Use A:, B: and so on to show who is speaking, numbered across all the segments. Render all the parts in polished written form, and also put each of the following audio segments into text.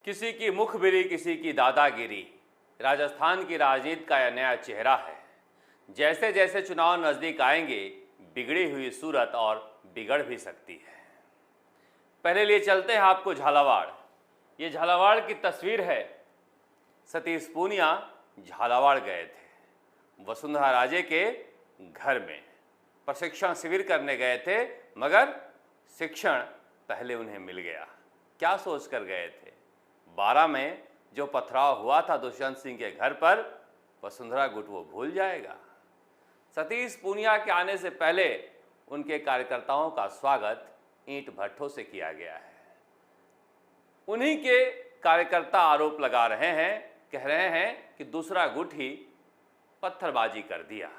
A: किसी की मुखबिरी, किसी की दादागिरी, राजस्थान की राजनीति का यह नया चेहरा है। जैसे जैसे चुनाव नज़दीक आएंगे, बिगड़ी हुई सूरत और बिगड़ भी सकती है। पहले लिए चलते हैं आपको झालावाड़। ये झालावाड़ की तस्वीर है। सतीश पूनिया झालावाड़ गए थे, वसुंधरा राजे के घर में प्रशिक्षण शिविर करने गए थे, मगर शिक्षण पहले उन्हें मिल गया। क्या सोचकर गए थे? 12 में जो पथराव हुआ था दुष्यंत सिंह के घर पर, वसुंधरा गुट वो भूल जाएगा। सतीश पूनिया के आने से पहले उनके कार्यकर्ताओं का स्वागत ईंट भट्ठों से किया गया है। उन्हीं के कार्यकर्ता आरोप लगा रहे हैं, कह रहे हैं कि दूसरा गुट ही पत्थरबाजी कर दिया।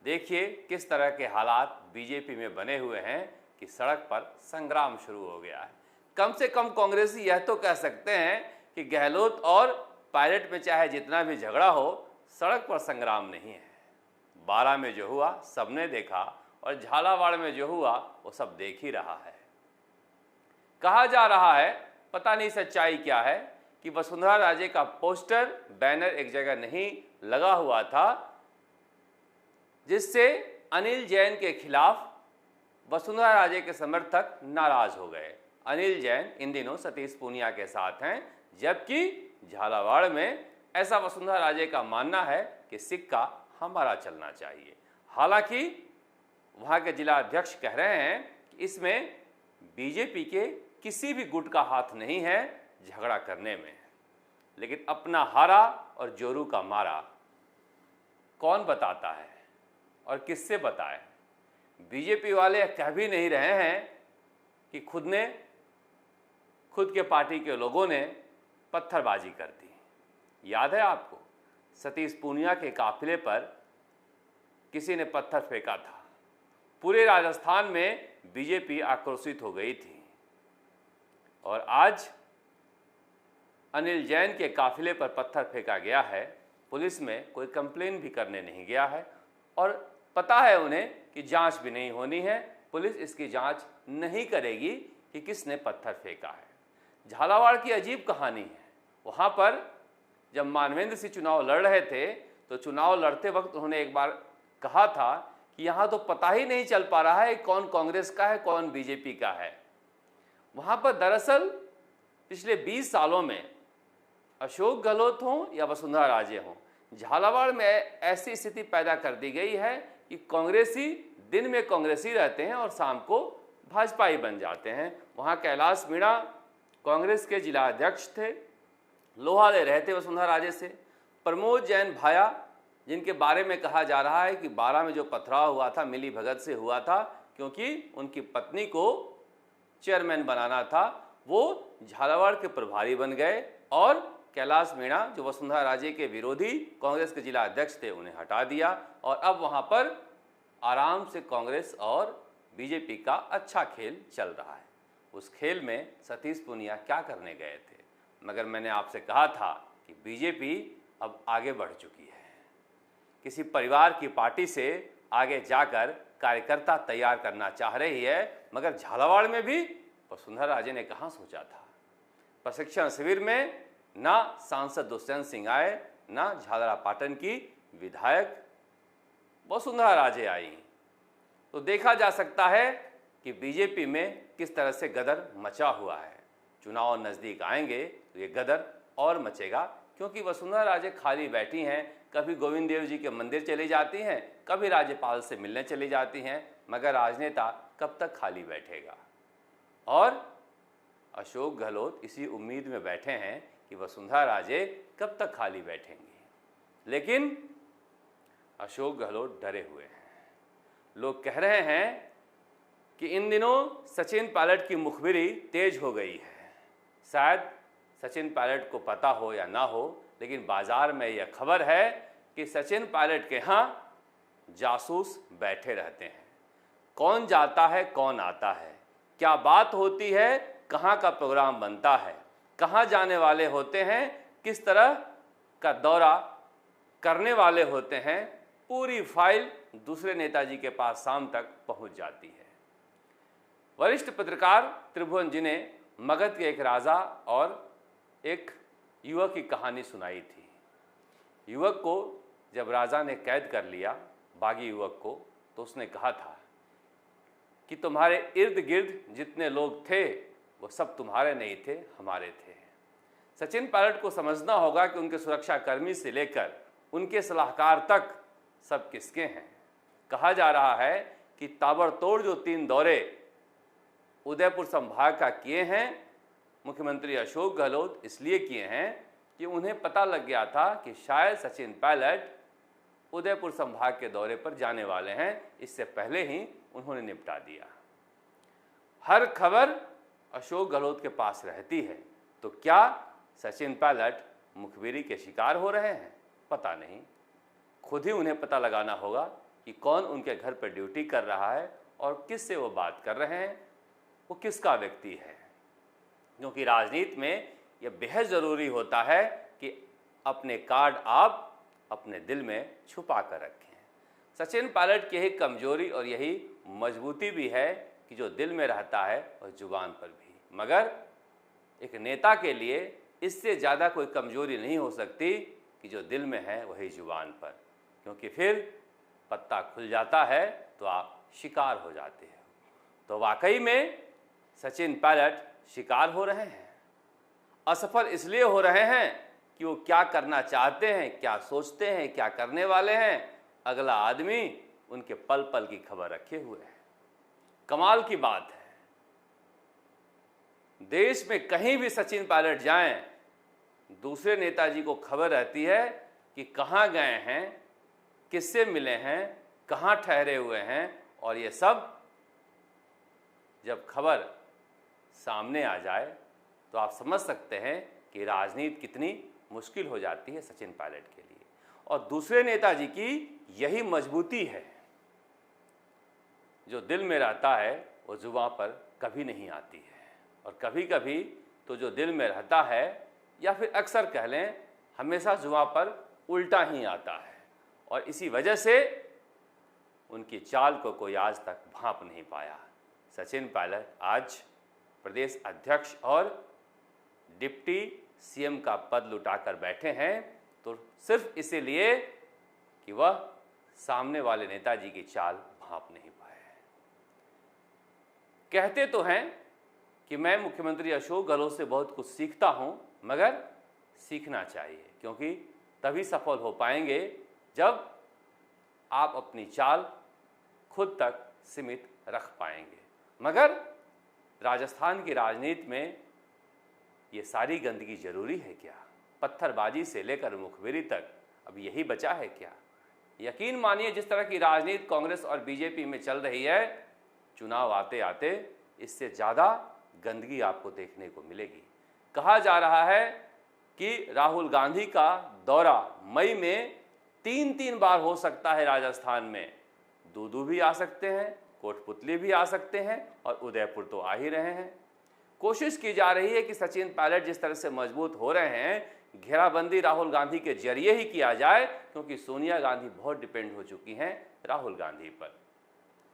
A: देखिए किस तरह के हालात बीजेपी में बने हुए हैं कि सड़क पर संग्राम शुरू हो गया है। कम से कम कांग्रेसी यह तो कह सकते हैं कि गहलोत और पायलट में चाहे जितना भी झगड़ा हो, सड़क पर संग्राम नहीं है। 12 में जो हुआ सबने देखा और झालावाड़ में जो हुआ वो सब देख ही रहा है। कहा जा रहा है, पता नहीं सच्चाई क्या है, कि वसुंधरा राजे का पोस्टर, बैनर एक जगह नहीं लगा हुआ था, जिससे अनिल जैन के खिलाफ वसुंधरा राजे के समर्थक नाराज हो गए। अनिल जैन इन दिनों सतीश पूनिया के साथ हैं, जबकि झालावाड़ में ऐसा वसुंधरा राजे का मानना है कि सिक्का हमारा चलना चाहिए। हालांकि वहां के जिला अध्यक्ष कह रहे हैं कि इसमें बीजेपी के किसी भी गुट का हाथ नहीं है झगड़ा करने में, लेकिन अपना हारा और जोरू का मारा कौन बताता है और किससे बताए? बीजेपी वाले कह भी नहीं रहे हैं कि खुद के पार्टी के लोगों ने पत्थरबाजी कर दी। याद है आपको, सतीश पूनिया के काफिले पर किसी ने पत्थर फेंका था। पूरे राजस्थान में बीजेपी आक्रोशित हो गई थी और आज अनिल जैन के काफिले पर पत्थर फेंका गया है। पुलिस में कोई कंप्लेन भी करने नहीं गया है और पता है उन्हें कि जांच भी नहीं होनी है। पुलिस इसकी जांच नहीं करेगी कि किसने पत्थर फेंका है। झालावाड़ की अजीब कहानी है। वहाँ पर जब मानवेंद्र सिंह चुनाव लड़ रहे थे तो चुनाव लड़ते वक्त उन्होंने एक बार कहा था कि यहाँ तो पता ही नहीं चल पा रहा है कौन कांग्रेस का है कौन बीजेपी का है। वहाँ पर दरअसल पिछले 20 सालों में अशोक गहलोत हों या वसुंधरा राजे हों, झालावाड़ में ऐसी स्थिति पैदा कर दी गई है कि कांग्रेसी दिन में कांग्रेसी रहते हैं और शाम को भाजपाई बन जाते हैं। वहाँ कैलाश मीणा कांग्रेस के जिला अध्यक्ष थे, लोहा ले रहे थे वसुंधरा राजे से। प्रमोद जैन भाया, जिनके बारे में कहा जा रहा है कि 12 में जो पथराव हुआ था मिली भगत से हुआ था, क्योंकि उनकी पत्नी को चेयरमैन बनाना था, वो झालावाड़ के प्रभारी बन गए और कैलाश मीणा जो वसुंधरा राजे के विरोधी कांग्रेस के जिला अध्यक्ष थे उन्हें हटा दिया और अब वहाँ पर आराम से कांग्रेस और बीजेपी का अच्छा खेल चल रहा है। उस खेल में सतीश पूनिया क्या करने गए थे? मगर मैंने आपसे कहा था कि बीजेपी अब आगे बढ़ चुकी है। किसी परिवार की पार्टी से आगे जाकर कार्यकर्ता तैयार करना चाह रही है, मगर झालावाड़ में भी वसुंधरा राजे ने कहाँ सोचा था। प्रशिक्षण शिविर में ना सांसद दुष्यंत सिंह आए, ना झालरा पाटन की विधायक वसुंधरा राजे आई। तो देखा जा सकता है कि बीजेपी में किस तरह से गदर मचा हुआ है। चुनाव नज़दीक आएंगे तो ये गदर और मचेगा, क्योंकि वसुंधरा राजे खाली बैठी हैं। कभी गोविंद देव जी के मंदिर चली जाती हैं, कभी राज्यपाल से मिलने चली जाती हैं, मगर राजनेता कब तक खाली बैठेगा? और अशोक गहलोत इसी उम्मीद में बैठे हैं कि वसुंधरा राजे कब तक खाली बैठेंगी। लेकिन अशोक गहलोत डरे हुए हैं। लोग कह रहे हैं कि इन दिनों सचिन पायलट की मुखबिरी तेज हो गई है। शायद सचिन पायलट को पता हो या ना हो, लेकिन बाजार में यह खबर है कि सचिन पायलट के यहाँ जासूस बैठे रहते हैं। कौन जाता है कौन आता है, क्या बात होती है, कहाँ का प्रोग्राम बनता है, कहाँ जाने वाले होते हैं, किस तरह का दौरा करने वाले होते हैं, पूरी फाइल दूसरे नेताजी के पास शाम तक पहुंच जाती है। वरिष्ठ पत्रकार त्रिभुवन जी ने मगध के एक राजा और एक युवक की कहानी सुनाई थी। युवक को जब राजा ने कैद कर लिया, बागी युवक को, तो उसने कहा था कि तुम्हारे इर्द गिर्द जितने लोग थे वो सब तुम्हारे नहीं थे, हमारे थे। सचिन पायलट को समझना होगा कि उनके सुरक्षाकर्मी से लेकर उनके सलाहकार तक सब किसके हैं। कहा जा रहा है कि ताबड़तोड़ जो 3 दौरे उदयपुर संभाग का किए हैं मुख्यमंत्री अशोक गहलोत, इसलिए किए हैं कि उन्हें पता लग गया था कि शायद सचिन पायलट उदयपुर संभाग के दौरे पर जाने वाले हैं। इससे पहले ही उन्होंने निपटा दिया। हर खबर अशोक गहलोत के पास रहती है, तो क्या सचिन पायलट मुखबिरी के शिकार हो रहे हैं? पता नहीं। खुद ही उन्हें पता लगाना होगा कि कौन उनके घर पर ड्यूटी कर रहा है और किससे वो बात कर रहे हैं, वो किसका व्यक्ति है। क्योंकि राजनीति में यह बेहद ज़रूरी होता है कि अपने कार्ड आप अपने दिल में छुपा कर रखें। सचिन पायलट की यही कमजोरी और यही मजबूती भी है कि जो दिल में रहता है और जुबान पर भी। मगर एक नेता के लिए इससे ज़्यादा कोई कमजोरी नहीं हो सकती कि जो दिल में है वही जुबान पर, क्योंकि फिर पत्ता खुल जाता है तो आप शिकार हो जाते हैं। तो वाकई में सचिन पायलट शिकार हो रहे हैं। असफल इसलिए हो रहे हैं कि वो क्या करना चाहते हैं, क्या सोचते हैं, क्या करने वाले हैं, अगला आदमी उनके पल पल की खबर रखे हुए है। कमाल की बात है, देश में कहीं भी सचिन पायलट जाएं, दूसरे नेताजी को खबर रहती है कि कहाँ गए हैं, किससे मिले हैं, कहाँ ठहरे हुए हैं, और ये सब जब खबर सामने आ जाए तो आप समझ सकते हैं कि राजनीति कितनी मुश्किल हो जाती है सचिन पायलट के लिए। और दूसरे नेताजी की यही मजबूती है, जो दिल में रहता है वो जुबान पर कभी नहीं आती है, और कभी कभी तो जो दिल में रहता है, या फिर अक्सर कह लें हमेशा जुबान पर उल्टा ही आता है। और इसी वजह से उनकी चाल को कोई आज तक भांप नहीं पाया। सचिन पायलट आज प्रदेश अध्यक्ष और डिप्टी सीएम का पद लुटाकर बैठे हैं, तो सिर्फ इसीलिए कि वह सामने वाले नेताजी की चाल भांप नहीं पाए। कहते तो हैं कि मैं मुख्यमंत्री अशोक गहलोत से बहुत कुछ सीखता हूं, मगर सीखना चाहिए, क्योंकि तभी सफल हो पाएंगे जब आप अपनी चाल खुद तक सीमित रख पाएंगे। मगर राजस्थान की राजनीति में ये सारी गंदगी जरूरी है क्या? पत्थरबाजी से लेकर मुखबिरी तक अब यही बचा है क्या? यकीन मानिए, जिस तरह की राजनीति कांग्रेस और बीजेपी में चल रही है, चुनाव आते आते इससे ज़्यादा गंदगी आपको देखने को मिलेगी। कहा जा रहा है कि राहुल गांधी का दौरा मई में 3 बार हो सकता है राजस्थान में। दूदू भी आ सकते हैं, कोटपुतली भी आ सकते हैं, और उदयपुर तो आ ही रहे हैं। कोशिश की जा रही है कि सचिन पायलट जिस तरह से मजबूत हो रहे हैं, घेराबंदी राहुल गांधी के जरिए ही किया जाए, क्योंकि सोनिया गांधी बहुत डिपेंड हो चुकी हैं राहुल गांधी पर।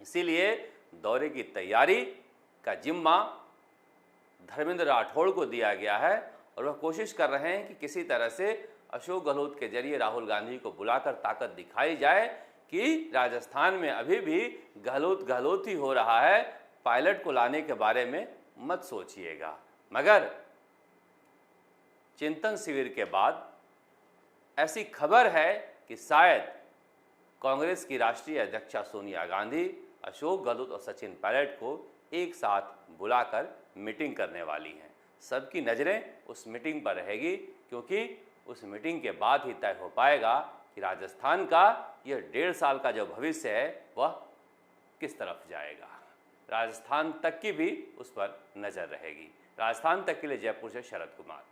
A: इसीलिए दौरे की तैयारी का जिम्मा धर्मेंद्र राठौड़ को दिया गया है, और वह कोशिश कर रहे हैं कि किसी तरह से अशोक गहलोत के जरिए राहुल गांधी को बुलाकर ताकत दिखाई जाए कि राजस्थान में अभी भी गहलोत ही हो रहा है, पायलट को लाने के बारे में मत सोचिएगा। मगर चिंतन शिविर के बाद ऐसी खबर है कि शायद कांग्रेस की राष्ट्रीय अध्यक्षा सोनिया गांधी अशोक गहलोत और सचिन पायलट को एक साथ बुलाकर मीटिंग करने वाली हैं। सबकी नज़रें उस मीटिंग पर रहेगी, क्योंकि उस मीटिंग के बाद ही तय हो पाएगा कि राजस्थान का यह 1.5 साल का जो भविष्य है वह किस तरफ जाएगा। राजस्थान तक की भी उस पर नज़र रहेगी। राजस्थान तक के लिए जयपुर से शरद कुमार।